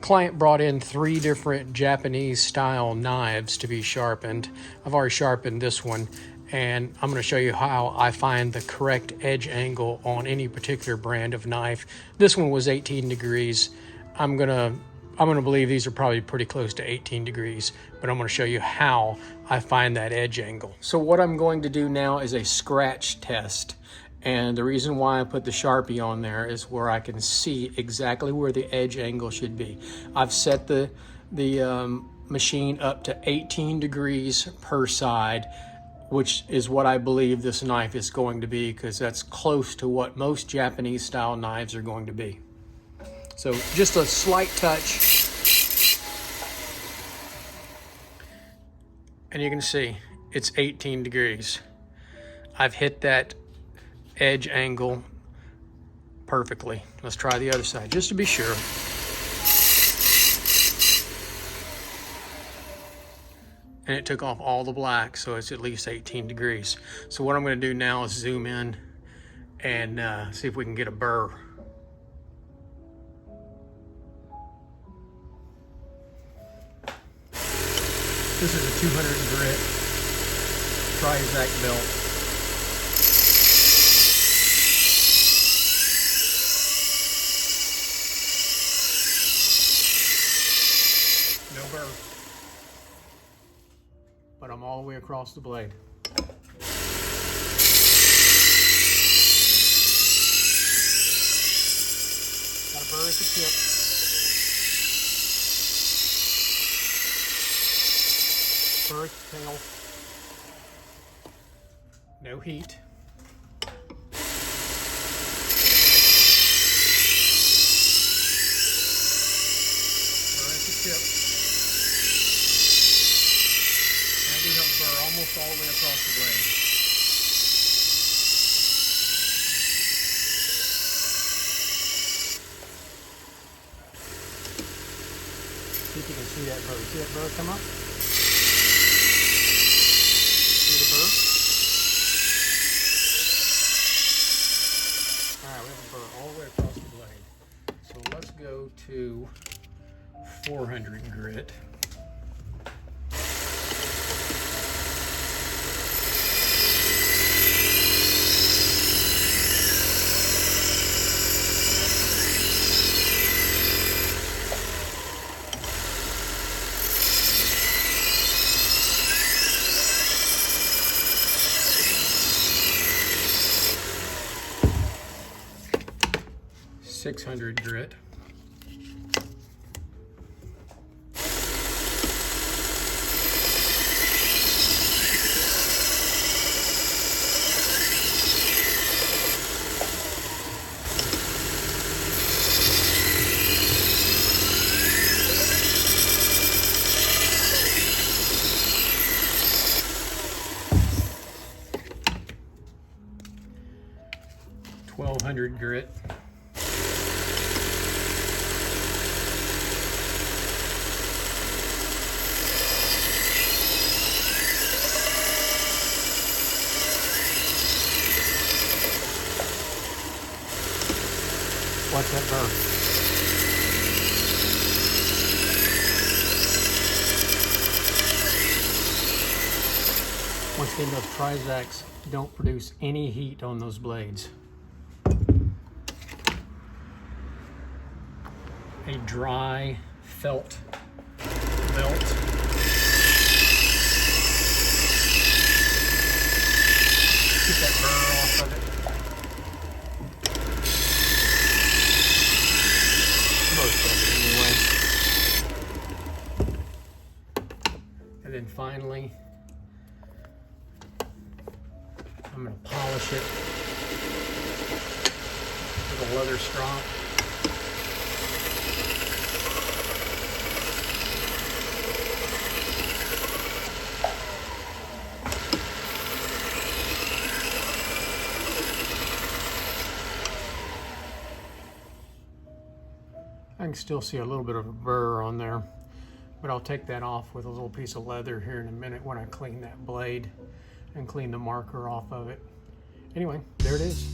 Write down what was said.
client brought in 3 different Japanese style knives to be sharpened. I've already sharpened this one, and I'm going to show you how I find the correct edge angle on any particular brand of knife. This one was 18 degrees. I'm gonna believe these are probably pretty close to 18 degrees, but I'm going to show you how I find that edge angle. So what I'm going to do now is a scratch test. And the reason why I put the Sharpie on there is where I can see exactly where the edge angle should be. I've set the machine up to 18 degrees per side, which is what I believe this knife is going to be, because that's close to what most Japanese style knives are going to be. So just a slight touch. And you can see it's 18 degrees. I've hit that edge angle perfectly. Let's try the other side just to be sure. And it took off all the black, so it's at least 18 degrees. So what I'm going to do now is zoom in and see if we can get a burr. This is a 200 grit tri-zac belt. No burr, but I'm all the way across the blade. Got a burr at the tip. Burr at the tail. No heat. Burr at the tip. Almost all the way across the blade. See if you can see that burr. See that burr come up? See the burr? Alright, we have a burr all the way across the blade. So let's go to 400 grit. .600 grit. .1200 grit. Watch that burr. Once again, those tri-zacs don't produce any heat on those blades. A dry felt belt. Get that burr off of it. Most of it anyway. And then finally, I'm going to polish it with a leather strop. I can still see a little bit of a burr on there, but I'll take that off with a little piece of leather here in a minute when I clean that blade and clean the marker off of it. Anyway, there it is.